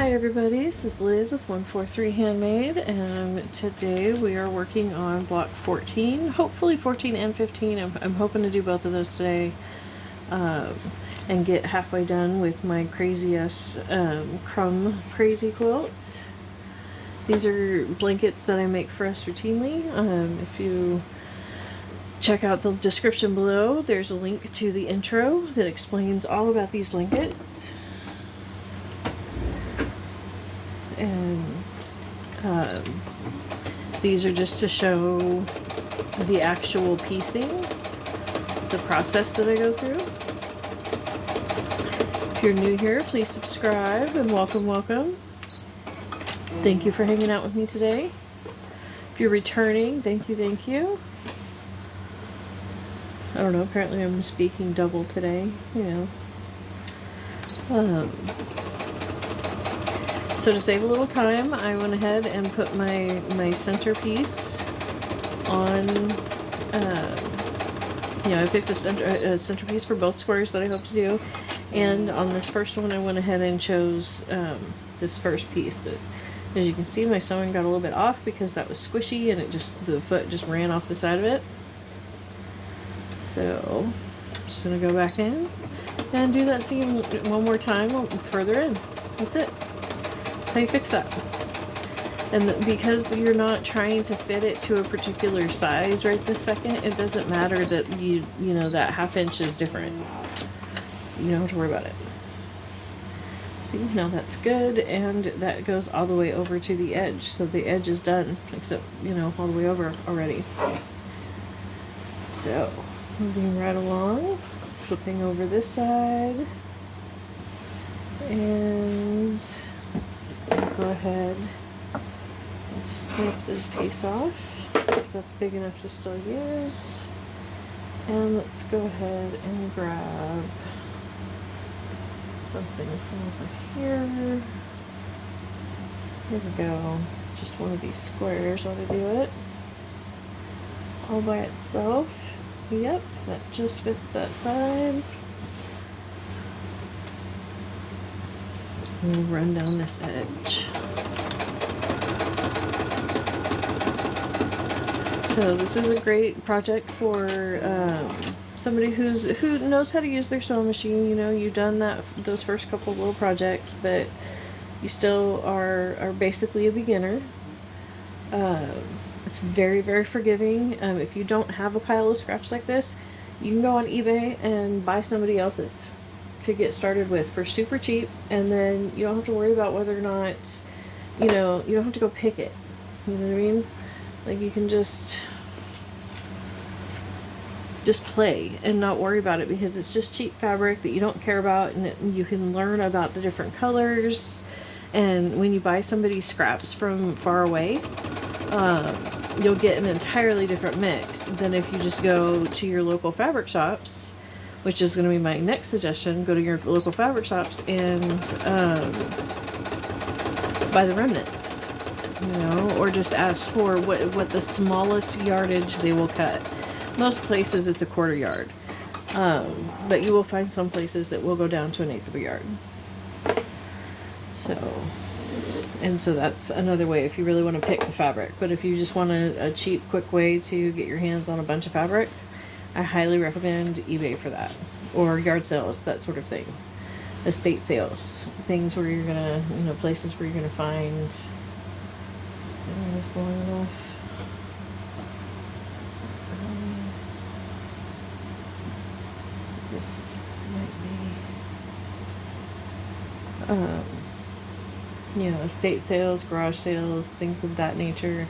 Hi everybody, this is Liz with 143 Handmade, and today we are working on block 14, hopefully 14 and 15. I'm hoping to do both of those today and get halfway done with my crazy-ass crumb crazy quilts. These are blankets that I make for us routinely. If you check out the description below, there's a link to the intro that explains all about these blankets. And these are just to show the actual piecing, the process that I go through. If you're new here, please subscribe and welcome. Thank you for hanging out with me today. If you're returning, thank you. I don't know, apparently I'm speaking double today, you know. So to save a little time, I went ahead and put my centerpiece on, I picked a centerpiece for both squares that I hope to do. And on this first one, I went ahead and chose this first piece. But as you can see, my sewing got a little bit off because that was squishy and the foot just ran off the side of it. So I'm just gonna go back in and do that seam one more time further in. That's it. How you fix that. And because you're not trying to fit it to a particular size right this second, it doesn't matter that you know that ½ inch is different, so you don't have to worry about it. See, now that's good, and that goes all the way over to the edge, so the edge is done, except all the way over already. So moving right along, flipping over this side, and go ahead and snip this piece off because that's big enough to still use. And let's go ahead and grab something from over here. Here we go. Just one of these squares ought to do it. All by itself. Yep, that just fits that side. We'll run down this edge. So this is a great project for somebody who knows how to use their sewing machine. You've done those first couple little projects, but you still are basically a beginner. It's very, very forgiving. If you don't have a pile of scraps like this, you can go on eBay and buy somebody else's to get started with for super cheap, and then you don't have to worry about whether or not you don't have to go pick it. You know what I mean? Like, you can just play and not worry about it because it's just cheap fabric that you don't care about, and you can learn about the different colors. And when you buy somebody's scraps from far away, you'll get an entirely different mix than if you just go to your local fabric shops, which is going to be my next suggestion. Go to your local fabric shops and buy the remnants, or just ask for what the smallest yardage they will cut. Most places it's a 1/4 yard, but you will find some places that will go down to 1/8 of a yard. So that's another way if you really want to pick the fabric. But if you just want a cheap, quick way to get your hands on a bunch of fabric, I highly recommend eBay for that, or yard sales, that sort of thing. Estate sales, things where you're gonna, places where you're gonna find. Is this long enough? This might be, estate sales, garage sales, things of that nature.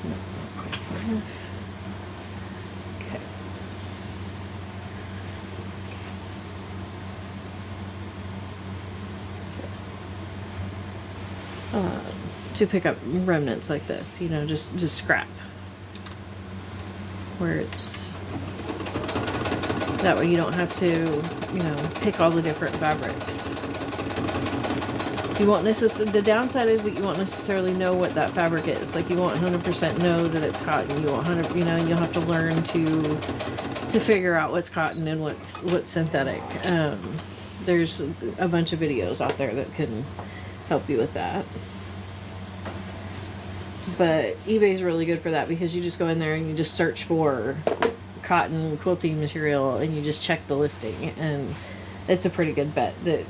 No, not quite far enough. To pick up remnants like this, just scrap, where it's that way you don't have to, pick all the different fabrics. You won't necessarily, the downside is that you won't necessarily know what that fabric is. Like, you won't 100% know that it's cotton. You won't you'll have to learn to figure out what's cotton and what's synthetic. There's a bunch of videos out there that can help you with that. But eBay's really good for that because you just go in there and you just search for cotton quilting material and you just check the listing, and it's a pretty good bet that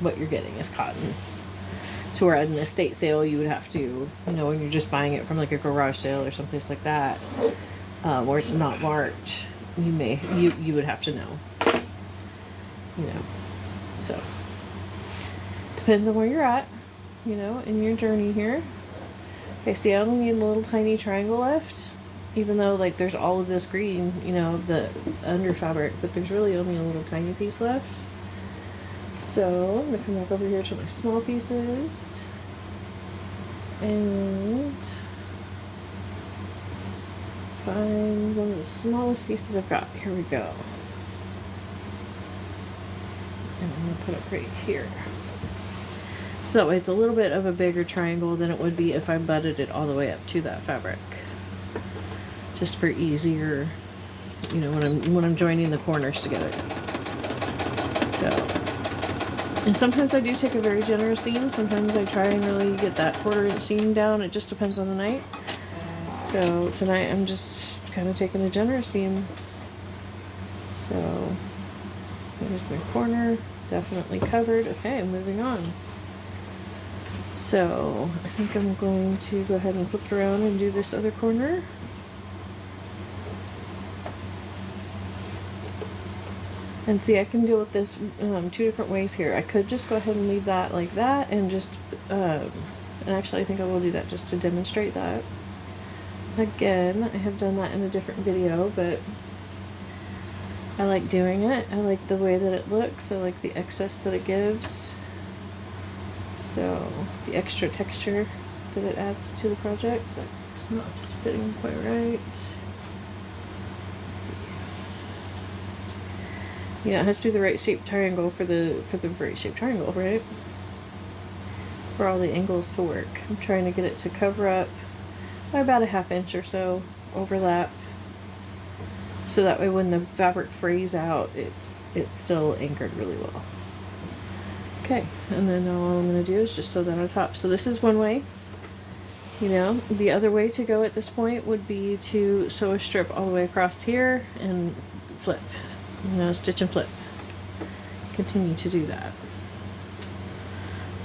what you're getting is cotton. So where at an estate sale you would have to, you know, when you're just buying it from like a garage sale or someplace like that, where it's not marked, you would have to know. You know. So depends on where you're at, you know, in your journey here. Okay, see, I only need a little tiny triangle left, even though like there's all of this green, you know, the under fabric, but there's really only a little tiny piece left. So I'm gonna come back over here to my small pieces and find one of the smallest pieces I've got. Here we go. And I'm gonna put it right here. So that way it's a little bit of a bigger triangle than it would be if I butted it all the way up to that fabric. Just for easier, you know, when I'm joining the corners together. So, and sometimes I do take a very generous seam. Sometimes I try and really get that 1/4 inch seam down. It just depends on the night. So tonight I'm just kind of taking a generous seam. So there's my corner, definitely covered. Okay, moving on. So I think I'm going to go ahead and flip it around and do this other corner. And see, I can deal with this 2 different ways here. I could just go ahead and leave that like that and just, and actually I think I will do that just to demonstrate that. Again, I have done that in a different video, but I like doing it. I like the way that it looks. I like the excess that it gives. So the extra texture that it adds to the project. It's not fitting quite right. Let's see. Yeah, it has to be the right shaped triangle for the right shaped triangle, right? For all the angles to work. I'm trying to get it to cover up by about a 1/2 inch or so overlap. So that way when the fabric frays out, it's still anchored really well. Okay, and then all I'm going to do is just sew that on top. So this is one way. You know, the other way to go at this point would be to sew a strip all the way across here and flip. You know, stitch and flip. Continue to do that.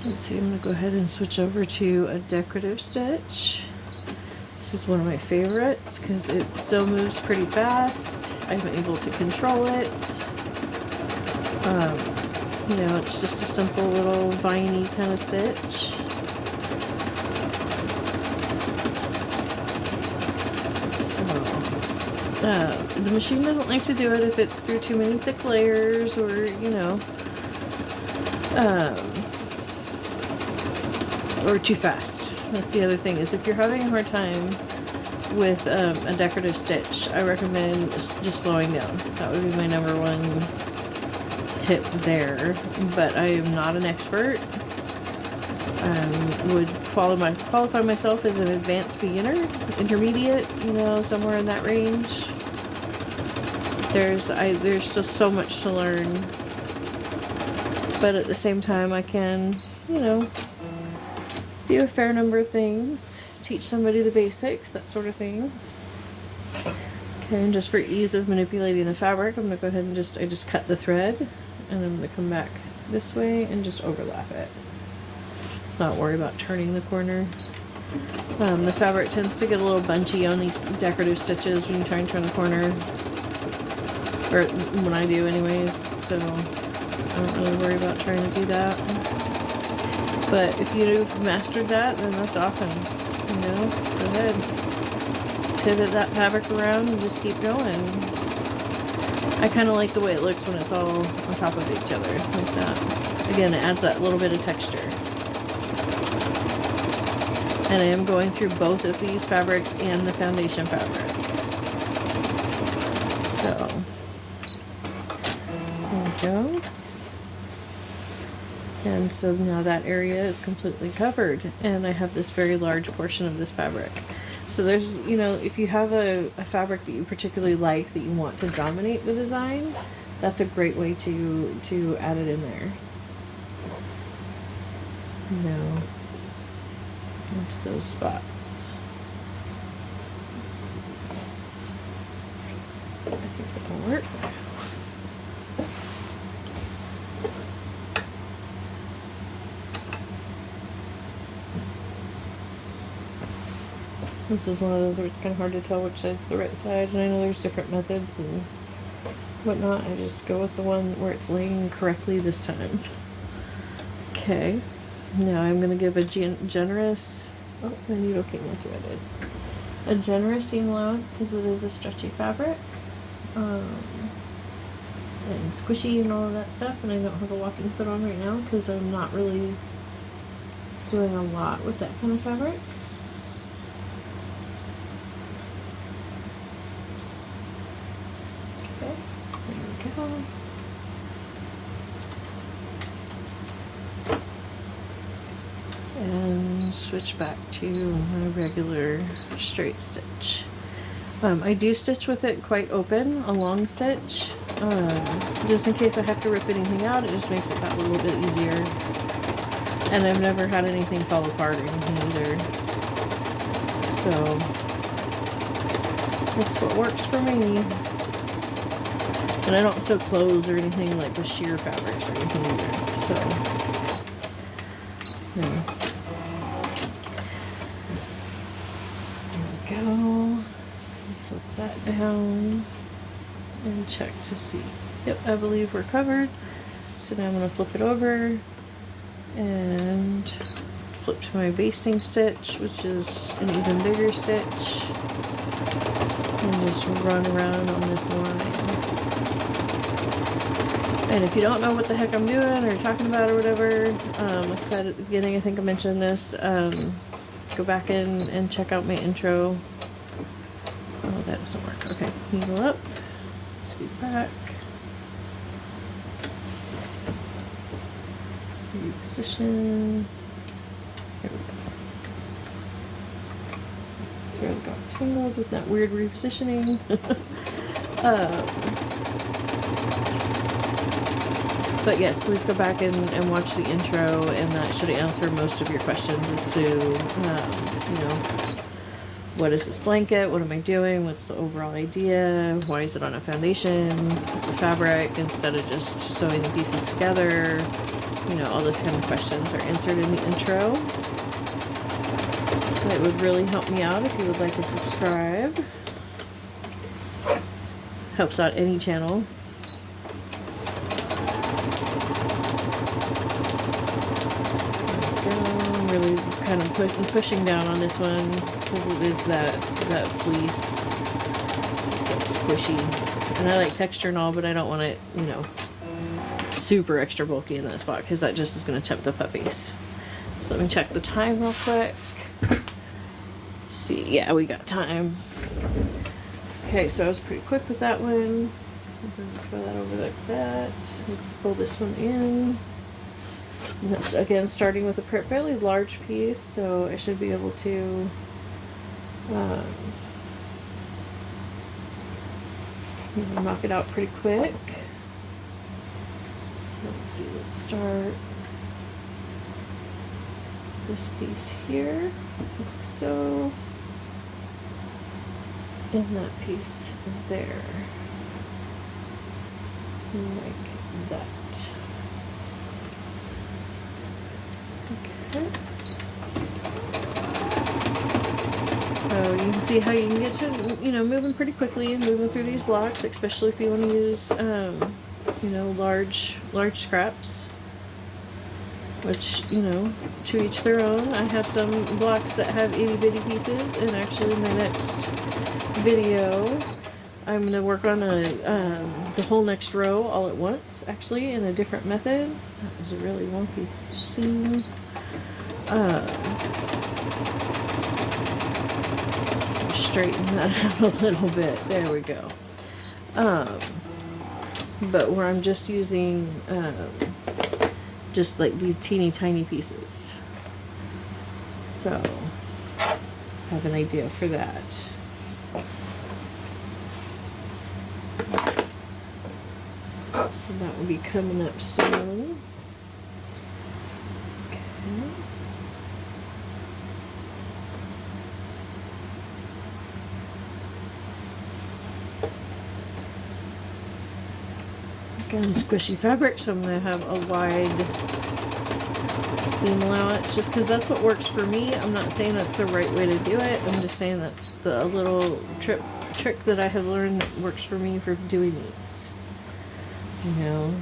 Let's see, I'm going to go ahead and switch over to a decorative stitch. This is one of my favorites because it still moves pretty fast. I'm able to control it. You know, it's just a simple little viney kind of stitch. So, the machine doesn't like to do it if it's through too many thick layers or, you know, or too fast. That's the other thing, is if you're having a hard time with a decorative stitch, I recommend just slowing down. That would be my #1 tip there, but I am not an expert. Would qualify myself as an advanced beginner, intermediate, you know, somewhere in that range. There's just so much to learn, but at the same time I can, you know, do a fair number of things, teach somebody the basics, that sort of thing. Okay, and just for ease of manipulating the fabric, I'm going to go ahead and I just cut the thread, and I'm going to come back this way and just overlap it. Not worry about turning the corner. The fabric tends to get a little bunchy on these decorative stitches when you try and turn the corner, or when I do anyways, so I don't really worry about trying to do that. But if you've mastered that, then that's awesome. You know, go ahead, pivot that fabric around and just keep going. I kind of like the way it looks when it's all on top of each other like that. Again, it adds that little bit of texture. And I am going through both of these fabrics and the foundation fabric. So, there we go. And so now that area is completely covered, and I have this very large portion of this fabric. So there's, you know, if you have a fabric that you particularly like, that you want to dominate the design, that's a great way to add it in there. now into those spots. Let's see. I think that'll work. This is one of those where it's kind of hard to tell which side's the right side, and I know there's different methods and whatnot. I just go with the one where it's laying correctly this time. Okay, now I'm going to give a generous, oh, my needle came threaded, a generous seam allowance because it is a stretchy fabric, and squishy and all of that stuff, and I don't have a walking foot on right now because I'm not really doing a lot with that kind of fabric. And switch back to my regular straight stitch. I do stitch with it quite open, a long stitch, just in case I have to rip anything out. It just makes it that little bit easier. And I've never had anything fall apart or anything either. So that's what works for me. And I don't sew clothes or anything like with sheer fabrics or anything either. So, yeah. There we go. Flip that down and check to see. Yep, I believe we're covered. So now I'm going to flip it over and flip to my basting stitch, which is an even bigger stitch, and just run around on this line. And if you don't know what the heck I'm doing or talking about or whatever, like I said at the beginning, I think I mentioned this, go back in and check out my intro. Oh, that doesn't work. Okay, needle up, scoot back, reposition. There we go. Here we go. Tangled with that weird repositioning. But yes, please go back and watch the intro, and that should answer most of your questions as to, you know, what is this blanket? What am I doing? What's the overall idea? Why is it on a foundation, the fabric, instead of just sewing the pieces together? You know, all those kind of questions are answered in the intro. It would really help me out if you would like to subscribe. Helps out any channel. Really kind of pushing down on this one because it is that fleece. It's so squishy, and I like texture and all, but I don't want it, you know, super extra bulky in that spot because that just is going to tempt the puppies. So let me check the time real quick. Let's see, yeah, we got time. Okay, so I was pretty quick with that one. I'm going to throw that over like that. Pull this one in. And that's, again, starting with a fairly large piece, so I should be able to you know, knock it out pretty quick. So let's see, let's start this piece here, like so, and that piece there, like that. Okay. So you can see how you can get to, you know, moving pretty quickly and moving through these blocks, especially if you want to use, you know, large scraps, which, you know, to each their own. I have some blocks that have itty bitty pieces, and actually in my next video, I'm going to work on the whole next row all at once, actually, in a different method. That was a really wonky seam. Straighten that out a little bit. There we go. But where I'm just using just like these teeny tiny pieces. So have an idea for that. So that will be coming up soon. Okay. Again, squishy fabric, so I'm going to have a wide seam allowance just because that's what works for me. I'm not saying that's the right way to do it. I'm just saying that's the little trick that I have learned that works for me for doing these. You know,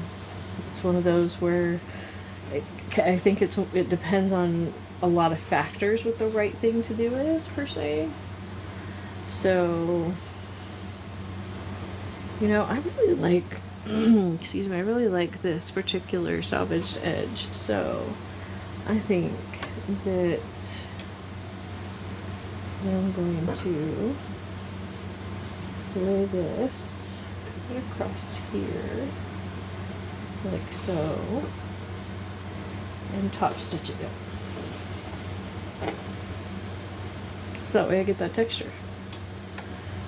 it's one of those where I think it depends on a lot of factors what the right thing to do is, per se. So, you know, I really like, excuse me, I really like this particular salvaged edge. So, I think that I'm going to lay this across here, like so, and top stitch it down. So that way I get that texture.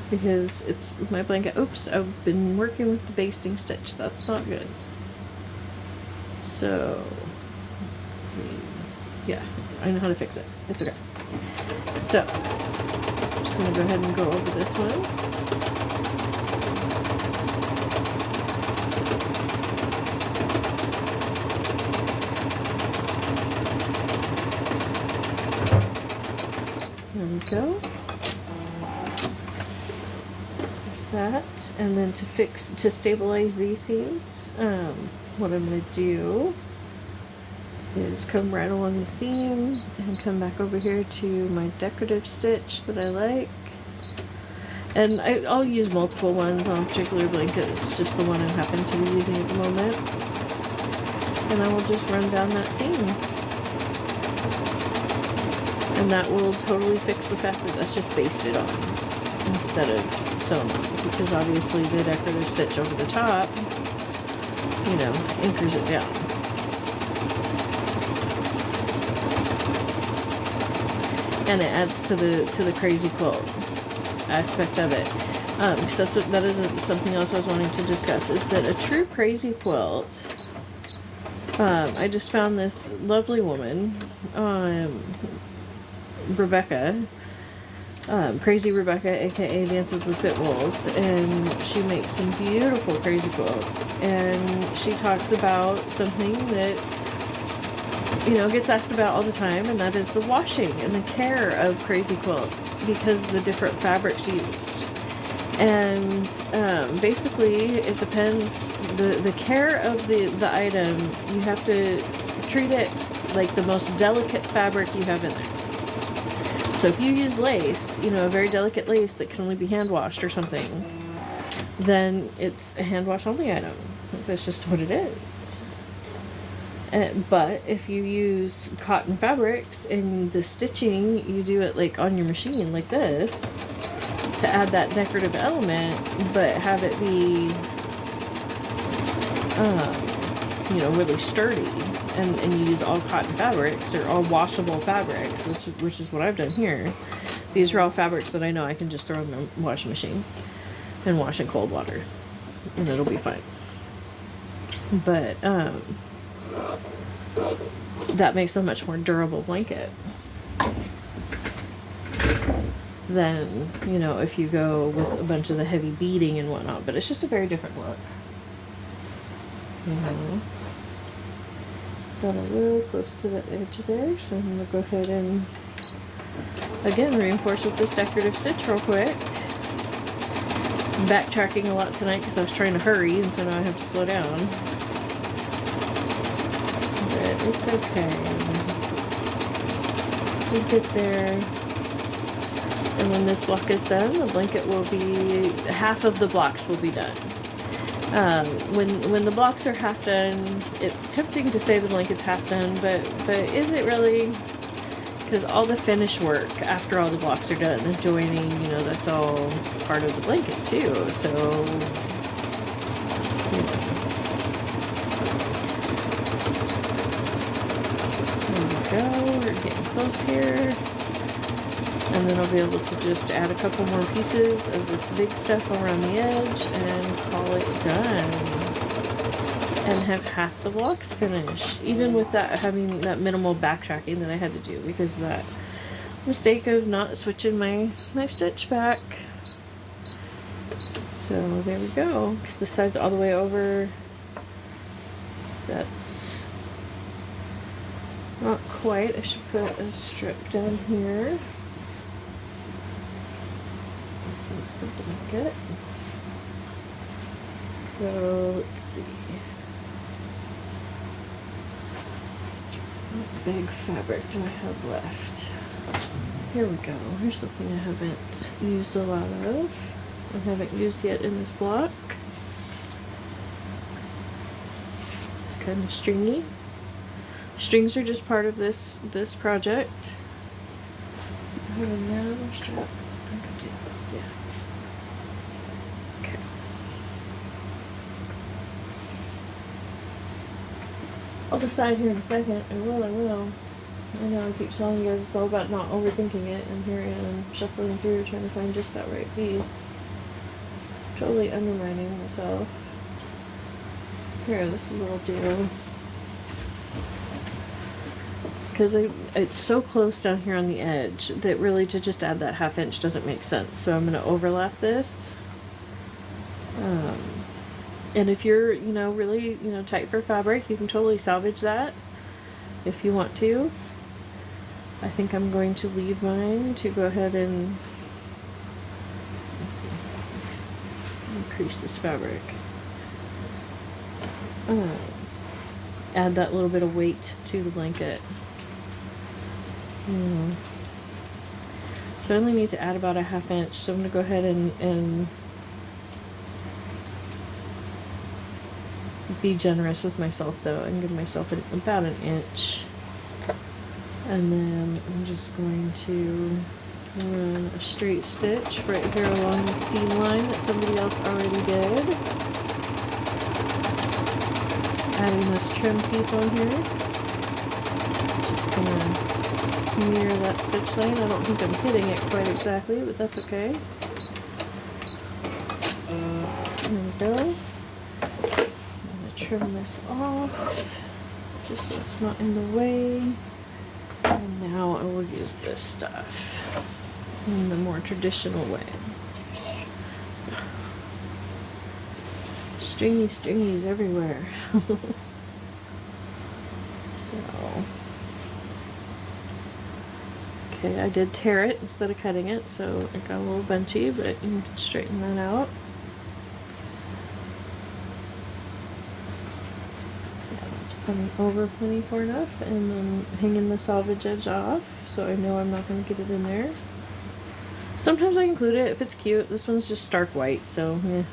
Because it's my blanket. Oops, I've been working with the basting stitch. That's not good. So, let's see. Yeah, I know how to fix it. It's okay. So, I'm just going to go ahead and go over this one. There we go. That, and then to stabilize these seams, what I'm going to do is come right along the seam and come back over here to my decorative stitch that I like, and I'll use multiple ones on a particular blanket. It's just the one I happen to be using at the moment, and I will just run down that seam, and that will totally fix the fact that that's just basted on instead of sewn on, because obviously the decorative stitch over the top, you know, anchors it down. And it adds to the crazy quilt aspect of it. So that is something else I was wanting to discuss, is that a true crazy quilt, I just found this lovely woman, Rebecca, Crazy Rebecca, aka Dances with Pit Bulls, and she makes some beautiful crazy quilts, and she talks about something that, you know, gets asked about all the time, and that is the washing and the care of crazy quilts, because of the different fabrics used. And basically it depends, the care of the item, you have to treat it like the most delicate fabric you have in there. So if you use lace, you know, a very delicate lace that can only be hand washed or something, then it's a hand wash only item. That's just what it is. But if you use cotton fabrics and the stitching, you do it like on your machine like this to add that decorative element, but have it be, you know, really sturdy. And you use all cotton fabrics or all washable fabrics, which is what I've done here. These are all fabrics that I know I can just throw in the washing machine and wash in cold water, and it'll be fine. But that makes a much more durable blanket than, you know, if you go with a bunch of the heavy beading and whatnot. But it's just a very different look. You know. Got it really close to the edge there, so I'm going to go ahead and again reinforce with this decorative stitch real quick. I'm backtracking a lot tonight because I was trying to hurry, and so now I have to slow down. But it's okay. We'll get there. And when this block is done, the blanket will be, half of the blocks will be done. When the blocks are half done, it's tempting to say the blanket's half done, but is it really? Because all the finish work after all the blocks are done, the joining, you know, that's all part of the blanket too. So, you know. There we go. We're getting close here. And then I'll be able to just add a couple more pieces of this big stuff around the edge and call it done. And have half the blocks finished. Even with that, having that minimal backtracking that I had to do because of that mistake of not switching my stitch back. So there we go. Because the side's all the way over That's not quite. I should put a strip down here. That's the blanket. So let's see. What big fabric do I have left? Here we go. Here's something I haven't used a lot of. I haven't used yet in this block. It's kind of stringy. Strings are just part of this project. So I have a narrow strap. I could do that. Yeah. Okay. I'll decide here in a second. I will. I know I keep telling you guys it's all about not overthinking it, and here I am shuffling through trying to find just that right piece. Totally undermining myself. Here, this is a little deal. Because it's so close down here on the edge that really to just add that 1/2 inch doesn't make sense. So I'm going to overlap this. And if you're, really, tight for fabric, you can totally salvage that if you want to. I think I'm going to leave mine to go ahead and, let's see, increase this fabric. Add that little bit of weight to the blanket. So I only need to add about a 1/2 inch, so I'm going to go ahead and be generous with myself though and give myself about an inch. And then I'm just going to run a straight stitch right here along the seam line that somebody else already did. Adding this trim piece on here. Just gonna mirror that stitch line. I don't think I'm hitting it quite exactly, but that's okay. There we go. I'm gonna trim this off just so it's not in the way. And now I will use this stuff in the more traditional way. Stringies everywhere. Okay, I did tear it instead of cutting it, so it got a little bunchy, but you can straighten that out. Plenty for enough, and then hanging the salvage edge off so I know I'm not going to get it in there. Sometimes I include it if it's cute. This one's just stark white, so yeah.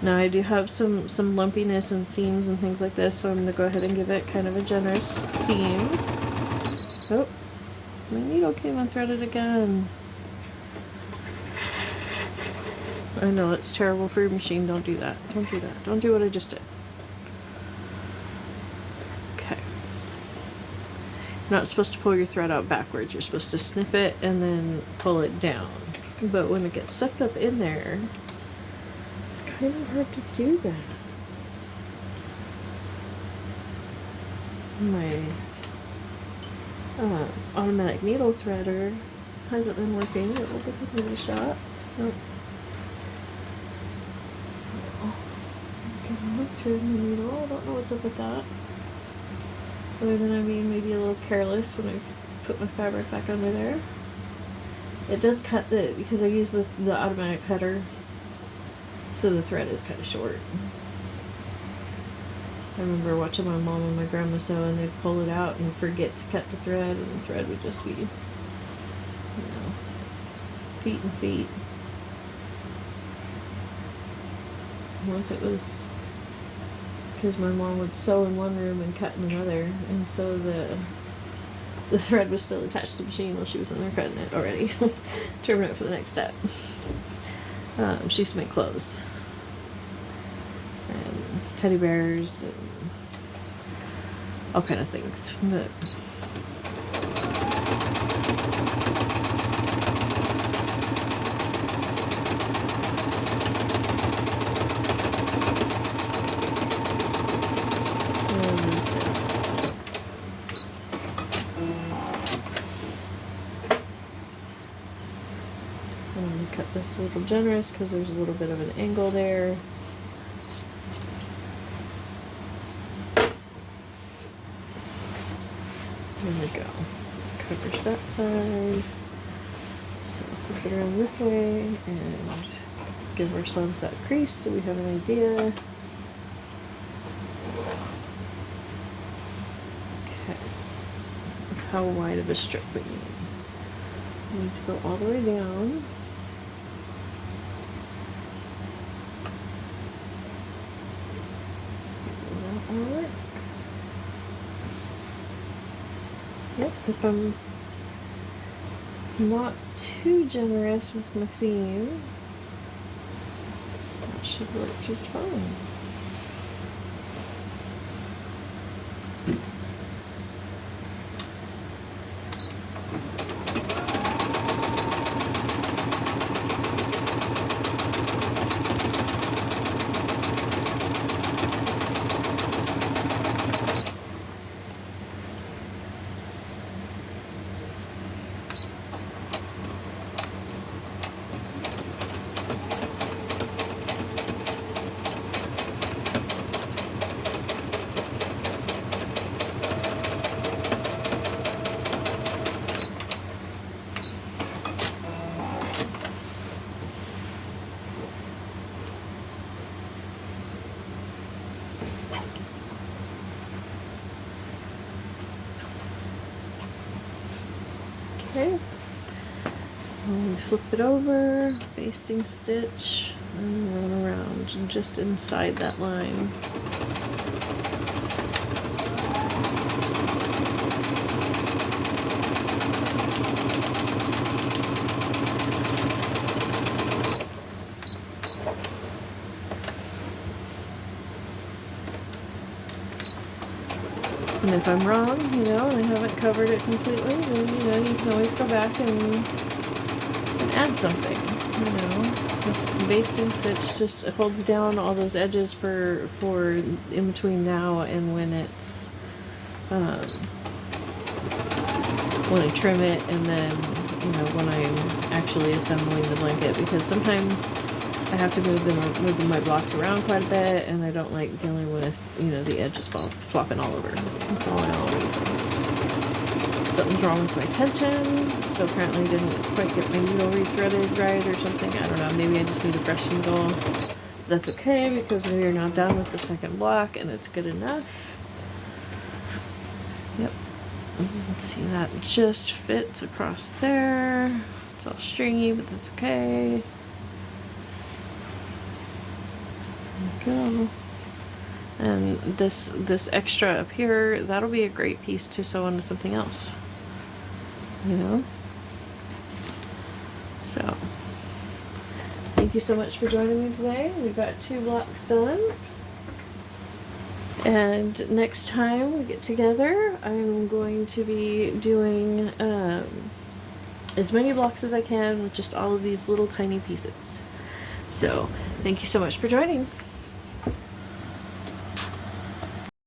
Now I do have some lumpiness and seams and things like this, so I'm going to go ahead and give it kind of a generous seam. Oh, my needle came unthreaded again. I know, it's terrible for your machine. Don't do that. Don't do that. Don't do what I just did. Okay. You're not supposed to pull your thread out backwards. You're supposed to snip it and then pull it down. But when it gets sucked up in there, it's kind of hard to do that. My automatic needle threader hasn't been working. It will give it a shot. Nope. Through the needle. I don't know what's up with that. Other than I'm being maybe a little careless when I put my fabric back under there. It does cut because I use the automatic cutter, so the thread is kind of short. I remember watching my mom and my grandma sew, and they'd pull it out and forget to cut the thread, and the thread would just be, feet and feet. Once it was, because my mom would sew in one room and cut in another, and so the thread was still attached to the machine while she was in there cutting it already, trimming it for the next step. She used to make clothes and teddy bears and all kind of things. But cut this a little generous because there's a little bit of an angle there. There we go. Covers that side. So flip it around this way and give ourselves that crease so we have an idea. Okay. How wide of a strip we need. We need to go all the way down. See if that will work. Yep, if I'm not too generous with my seam, that should work just fine. Okay, and we flip it over, basting stitch, and run around and just inside that line. And if I'm wrong, you know, and I haven't covered it completely, then, you know, you can always go back and add something, you know. This basting stitch just holds down all those edges for in between now and when it's, when I trim it and then, you know, when I'm actually assembling the blanket, because sometimes I have to move my blocks around quite a bit, and I don't like dealing with, you know, the edges flopping all over, falling all over the place. Something's wrong with my tension, so apparently I didn't quite get my needle rethreaded right or something. I don't know, maybe I just need a fresh needle. That's okay, because we are now done with the second block and it's good enough. Yep. Let's see, that just fits across there. It's all stringy, but that's okay. Go. And this extra up here, that'll be a great piece to sew onto something else, you know. So thank you so much for joining me today. We got 2 blocks done, and next time we get together I'm going to be doing as many blocks as I can with just all of these little tiny pieces. So thank you so much for joining.